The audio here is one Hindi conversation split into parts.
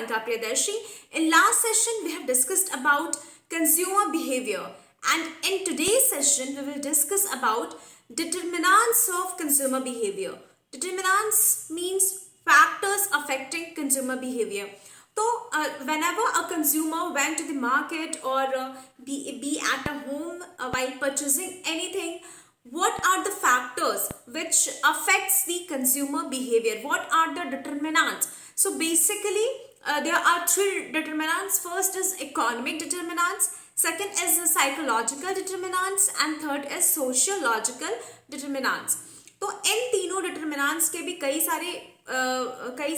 Priyanka Priyadarshi. In last session, we have discussed about consumer behavior, and in today's session, we will discuss about determinants of consumer behavior. Determinants means factors affecting consumer behavior. So, whenever a consumer went to the market or be at a home while purchasing anything, what are the factors which affects the consumer behavior? What are the determinants? So basically there are three determinants. First is economic determinants, second is psychological determinants, and third is sociological determinants. तो इन तीनों डिटर्मिनेंट्स के भी कई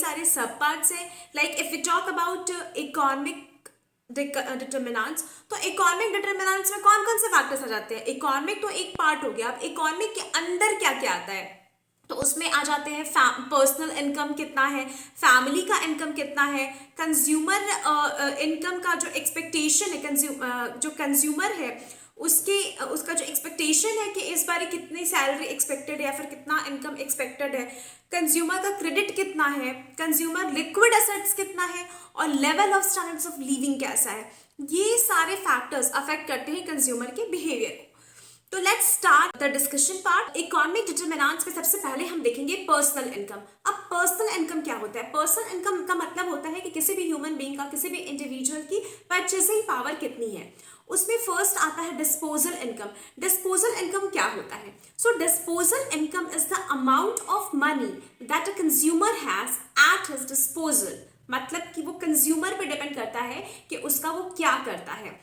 सारे सब पार्ट्स हैं. Like if we talk about economic determinants, तो इकोनॉमिक डिटर्मिनेंट्स में कौन कौन से फैक्टर्स आ जाते हैं? इकोनॉमिक तो एक पार्ट हो गया. अब इकोनॉमिक के अंदर क्या क्या आता है? तो उसमें आ जाते हैं पर्सनल इनकम कितना है, फैमिली का इनकम कितना है, कंज्यूमर इनकम का जो एक्सपेक्टेशन है, जो कंज्यूमर है उसका जो एक्सपेक्टेशन है कि इस बार कितनी सैलरी एक्सपेक्टेड है या फिर कितना इनकम एक्सपेक्टेड है, कंज्यूमर का क्रेडिट कितना है, कंज्यूमर लिक्विड एसेट्स कितना है, और level of standards of living कैसा है. ये सारे फैक्टर्स अफेक्ट करते हैं कंज्यूमर के बिहेवियर को. तो let's start the discussion part. Economic determinants में सबसे पहले हम देखेंगे पर्सनल इनकम. अब पर्सनल इनकम क्या होता है? पर्सनल इनकम का मतलब होता है कि किसी भी ह्यूमन बीइंग का, किसी भी इंडिविजुअल की परचेसिंग पावर कितनी है. उसमें फर्स्ट आता है डिस्पोजल इनकम. डिस्पोजल इनकम क्या होता है? So disposal income is the amount of money that a consumer has at his disposal. मतलब कि वो कंज्यूमर पे डिपेंड करता है कि उसका वो क्या करता है.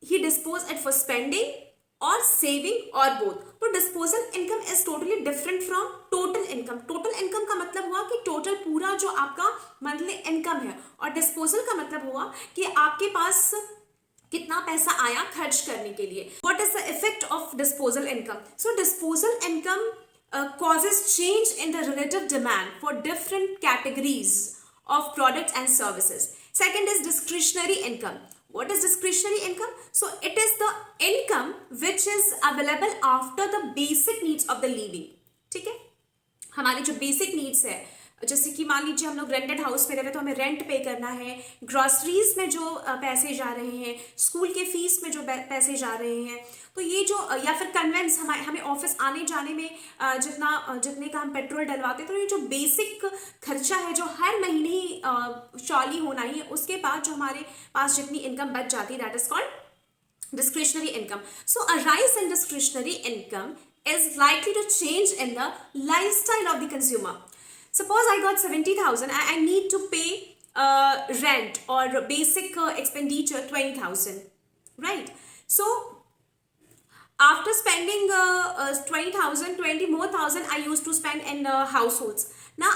ही डिस्पोज इट फॉर स्पेंडिंग और सेविंग और बोथ. तो disposal income is totally different from total income. Total income का मतलब हुआ कि टोटल पूरा जो आपका मंथली इनकम है, और डिस्पोजल का मतलब हुआ कि आपके पास कितना पैसा आया खर्च करने के लिए. What is the effect of disposal income? So disposal income causes change in the relative demand for different categories of products and services. Second is discretionary income. What is discretionary income? So it is the income which is available after the basic needs of the living. ठीक है, हमारी जो बेसिक नीड्स है, जैसे कि मान लीजिए हम लोग रेंटेड हाउस में रह रहे हैं तो हमें रेंट पे करना है, ग्रॉसरीज में जो पैसे जा रहे हैं, स्कूल के फीस में जो पैसे जा रहे हैं, तो ये जो, या फिर कन्वेंस हमें ऑफिस आने जाने में जितने का हम पेट्रोल डलवाते हैं, तो ये जो बेसिक खर्चा है जो हर महीने शॉली होना ही है, उसके बाद जो हमारे पास जितनी इनकम बच जाती है, that is called discretionary income. So a rise in discretionary income is likely to change in the lifestyle of the consumer. Suppose I got 70,000, I need to pay rent or basic expenditure 20,000, right? So after spending 20,000, 20 more thousand I used to spend in households. Now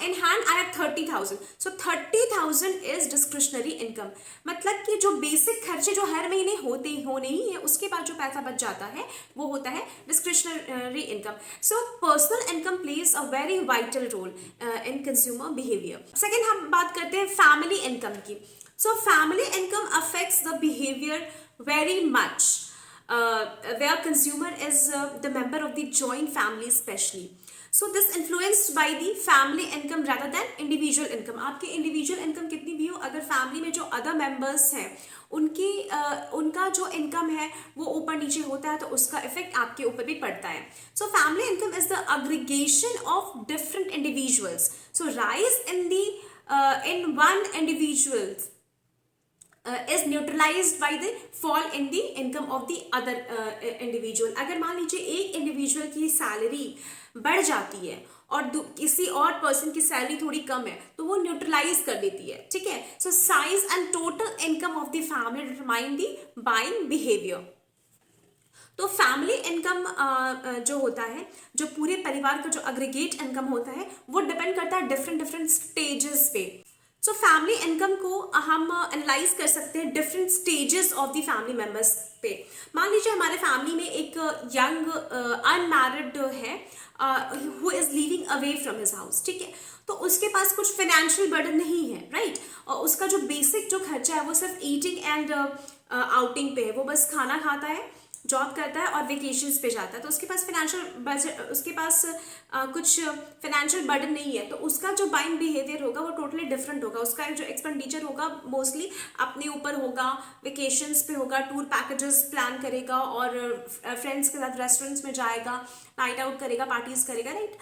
in hand I have 30,000. So 30,000 is discretionary income. मतलब कि जो बेसिक खर्चे जो हर महीने होने ही है, उसके बाद जो पैसा बच जाता है वो होता है discretionary income. So personal income plays a very vital role in consumer behavior. Second हम बात करते हैं family income की. So family income affects the behavior very much. Where consumer is the member of the joint family especially. So this influenced by the family income rather than individual income. आपकी individual income कितनी भी हो, अगर family में जो other members हैं उनका जो income है वो ऊपर नीचे होता है, तो उसका effect आपके ऊपर भी पड़ता है. So family income is the aggregation of different individuals. So rise in one individual is neutralized by the fall in the income of the other individual. अगर मान लीजिए एक इंडिविजुअल की सैलरी बढ़ जाती है और किसी और पर्सन की सैलरी थोड़ी कम है, तो वो न्यूट्रलाइज कर देती है. ठीक है. So size and total income of the family determine the buying behaviour. तो फैमिली इनकम जो होता है, जो पूरे परिवार का जो अग्रीगेट इनकम होता है, वो डिपेंड करता है डिफरेंट स्टेजेस पे. सो फैमिली इनकम को हम एनालाइज कर सकते हैं different stages of the family members पे. मान लीजिए हमारे फैमिली में एक यंग अनमैरिड है who is living away from his house. ठीक है. तो उसके पास कुछ फाइनेंशियल बर्डन नहीं है, राइट. और उसका जो बेसिक जो खर्चा है वो सिर्फ ईटिंग एंड आउटिंग पे है. वो बस खाना खाता है, जॉब करता है और वेकेशंस पे जाता है, तो उसके पास फाइनेंशियल बजट, उसके पास कुछ फाइनेंशियल बर्डन नहीं है, तो उसका जो बाइंग बिहेवियर होगा वो टोटली डिफरेंट होगा। उसका जो एक्सपेंडिचर होगा मोस्टली अपने ऊपर होगा, वेकेशंस पे होगा, टूर पैकेजेस प्लान करेगा और फ्रेंड्स के साथ रेस्टोरेंट्स में जाएगा, नाइट आउट करेगा, पार्टीज करेगा, राइट।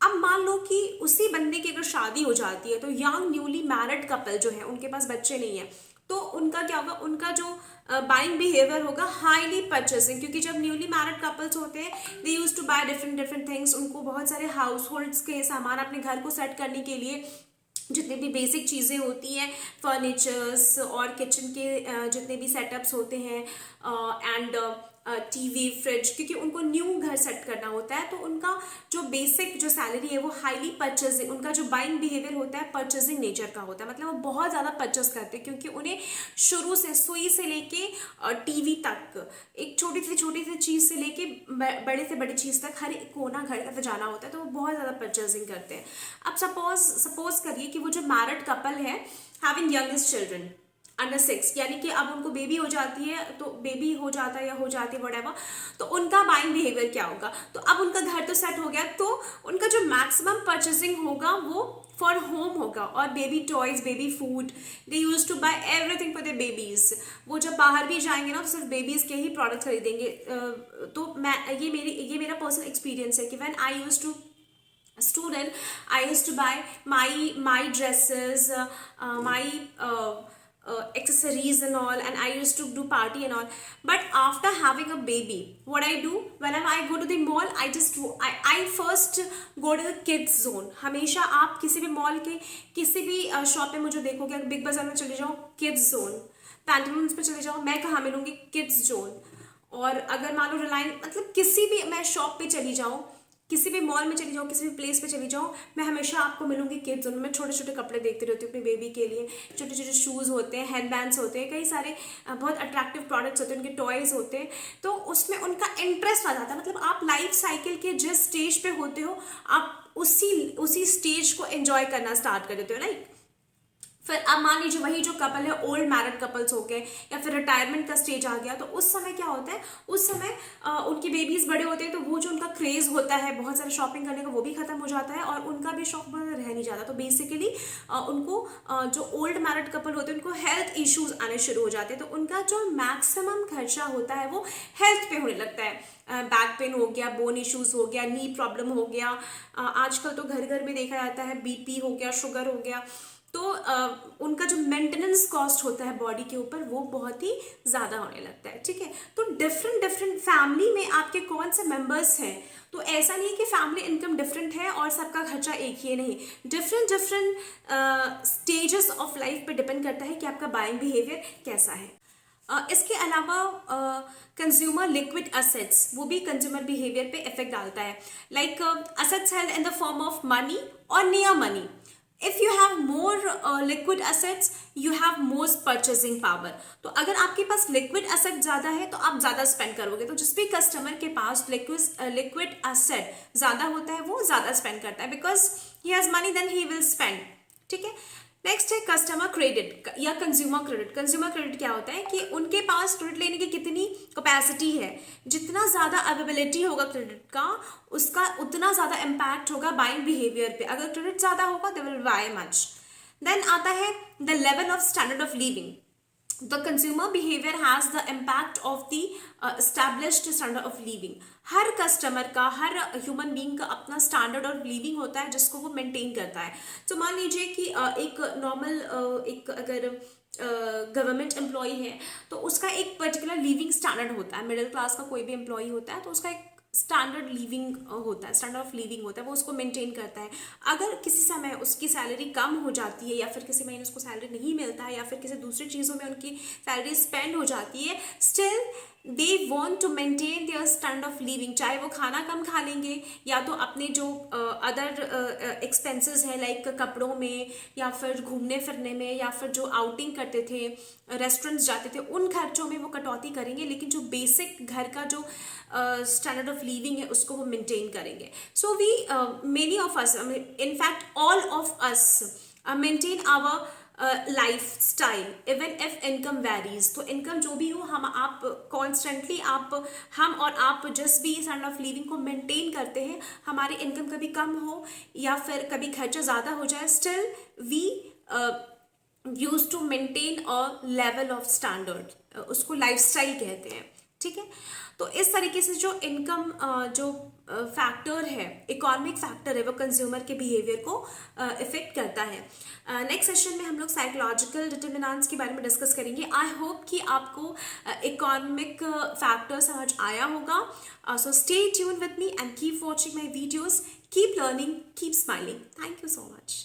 अब मान लो कि उसी बंदे की अगर शादी हो जाती है, तो यंग न्यूली मैरिड कपल जो है उनके पास बच्चे नहीं है, तो उनका क्या होगा, उनका जो बाइंग बिहेवियर होगा हाईली परचेसिंग, क्योंकि जब न्यूली मैरिड कपल्स होते हैं they use to buy different different things, उनको बहुत सारे हाउस होल्ड्स के सामान अपने घर को सेट करने के लिए जितने भी बेसिक चीज़ें होती हैं, फर्नीचर्स और किचन के जितने भी सेटअप्स होते हैं, एंड टीवी, फ्रिज, क्योंकि उनको न्यू घर सेट करना होता है, तो उनका जो बेसिक जो सैलरी है वो हाईली परचेजिंग, उनका जो बाइंग बिहेवियर होता है परचेजिंग नेचर का होता है, मतलब वो बहुत ज़्यादा परचेस करते हैं, क्योंकि उन्हें शुरू से सुई से लेके टीवी तक, एक छोटी सी चीज़ से लेके बड़े से बड़ी चीज़ तक हर एक कोना घर का जाना होता है, तो वो बहुत ज़्यादा परचेजिंग करते हैं। अब सपोज करिए कि वो जो मैरिड कपल है हैविंग यंगेस्ट चिल्ड्रन अंडर 6, यानी कि अब उनको बेबी हो जाती है, तो बेबी हो जाता है या हो जाती है व्हाटएवर, तो उनका बाइंग बिहेवियर क्या होगा, तो अब उनका घर तो सेट हो गया, तो उनका जो मैक्सिमम परचेसिंग होगा वो फॉर होम होगा, और baby toys, baby food, they use to buy everything for their babies. वो जब बाहर भी जाएंगे ना तो सिर्फ बेबीज के ही प्रोडक्ट खरीदेंगे। तो मैं ये मेरा पर्सनल एक्सपीरियंस है कि when I use to student, I used to buy my dresses, my accessories and all, and I used to do party and all. But after having a baby, what I do, whenever I go to the mall, I first go to the kids zone. हमेशा आप किसी भी मॉल के किसी भी शॉप पे मुझे देखोगे, बिग बाजार में चले जाओ किड्स जोन, पैंटालून्स पे चले जाओ, मैं कहाँ मिलूंगी, किड्स जोन। और अगर मान लो रिलायंस, मतलब किसी भी मैं शॉप पे चली जाऊँ, किसी भी मॉल में चली जाओ, किसी भी प्लेस पे चली जाओ, मैं हमेशा आपको मिलूंगी किड्स जोन में। छोटे छोटे कपड़े देखती रहती हूँ अपनी बेबी के लिए, छोटे छोटे शूज़ होते हैं, हेड बैंड्स होते हैं, कई सारे बहुत अट्रैक्टिव प्रोडक्ट्स होते हैं, उनके टॉयज़ होते हैं, तो उसमें उनका इंटरेस्ट आ जाता है। मतलब आप लाइफ साइकिल के जिस स्टेज पे होते हो, आप उसी स्टेज को एंजॉय करना स्टार्ट कर देते हो, राइट। फिर अब मान लीजिए वही जो कपल है, ओल्ड मैरिड कपल्स हो गए या फिर रिटायरमेंट का स्टेज आ गया, तो उस समय क्या होता है, उस समय उनकी बेबीज बड़े होते हैं, तो वो जो उनका क्रेज होता है बहुत सारे शॉपिंग करने का वो भी खत्म हो जाता है, और उनका भी शौक बहुत रह नहीं जाता। तो बेसिकली उनको जो ओल्ड मैरिड कपल होते हैं उनको हेल्थ इश्यूज आने शुरू हो जाते हैं, तो उनका जो मैक्सिमम खर्चा होता है वो हेल्थ पे होने लगता है। बैक पेन हो गया, बोन इश्यूज हो गया, नी प्रॉब्लम हो गया, आजकल तो घर घर में देखा जाता है बीपी हो गया, शुगर हो गया, तो उनका जो मेंटेनेंस कॉस्ट होता है बॉडी के ऊपर वो बहुत ही ज़्यादा होने लगता है, ठीक है। तो डिफरेंट फैमिली में आपके कौन से मेंबर्स हैं, तो ऐसा नहीं है कि फैमिली इनकम डिफरेंट है और सबका खर्चा एक ही है, नहीं, डिफरेंट स्टेजेस ऑफ लाइफ पे डिपेंड करता है कि आपका बाइंग बिहेवियर कैसा है। इसके अलावा कंज्यूमर लिक्विड असेट्स, वो भी कंज्यूमर बिहेवियर पे इफेक्ट डालता है, like assets held in the form of money और near money. If you have more liquid assets you have more purchasing power. तो अगर आपके पास लिक्विड असेट ज्यादा है तो आप ज्यादा स्पेंड करोगे, तो जिस भी कस्टमर के पास लिक्विड असेट ज्यादा होता है वो ज्यादा स्पेंड करता है, because he has money then he will spend, ठीक है। नेक्स्ट है कस्टमर क्रेडिट या कंज्यूमर क्रेडिट। कंज्यूमर क्रेडिट क्या होता है कि उनके पास क्रेडिट लेने की कितनी कैपेसिटी है, जितना ज़्यादा अवेलेबिलिटी होगा क्रेडिट का उसका उतना ज़्यादा इम्पैक्ट होगा बाइंग बिहेवियर पे। अगर क्रेडिट ज़्यादा होगा they will buy much. Then आता है the level of standard of living. The consumer behavior has the impact of the established standard of living. Her customer का, हर ह्यूमन बीइंग का अपना स्टैंडर्ड ऑफ लिविंग होता है जिसको वो मेंटेन करता है। तो मान लीजिए कि एक नॉर्मल एक अगर गवर्नमेंट एम्प्लॉय है तो उसका एक पर्टिकुलर लिविंग स्टैंडर्ड होता है। मिडिल क्लास का कोई भी एम्प्लॉय होता है तो उसका एक स्टैंडर्ड लिविंग होता है, स्टैंडर्ड ऑफ लिविंग होता है, वो उसको मेंटेन करता है। अगर किसी समय उसकी सैलरी कम हो जाती है या फिर किसी महीने उसको सैलरी नहीं मिलता है या फिर किसी दूसरी चीज़ों में उनकी सैलरी स्पेंड हो जाती है, still they want to maintain their standard of living. चाहे वो खाना कम खा लेंगे या तो अपने जो अदर एक्सपेंसेस हैं लाइक कपड़ों में या फिर घूमने फिरने में या फिर जो आउटिंग करते थे, रेस्टोरेंट्स जाते थे, उन खर्चों में वो कटौती करेंगे, लेकिन जो बेसिक घर का जो स्टैंडर्ड ऑफ लिविंग है उसको वो मेंटेन करेंगे। So we many of us, in fact all of us maintain our lifestyle even if income varies, तो इनकम जो भी हो हम आप कॉन्स्टेंटली हम और आप जिस भी स्टैंडर्ड ऑफ लिविंग को मेंटेन करते हैं, हमारी इनकम कभी कम हो या फिर कभी खर्चा ज़्यादा हो जाए, still we use to maintain a level of standard, उसको लाइफस्टाइल कहते हैं। ठीक है, तो इस तरीके से जो इनकम जो फैक्टर है, इकोनॉमिक फैक्टर है, वो कंज्यूमर के बिहेवियर को इफेक्ट करता है। नेक्स्ट सेशन में हम लोग साइकोलॉजिकल डिटर्मिनेंट्स के बारे में डिस्कस करेंगे। आई होप कि आपको इकोनॉमिक फैक्टर समझ आया होगा। So stay tune with me and keep watching my videos, keep learning, keep smiling. Thank you so much.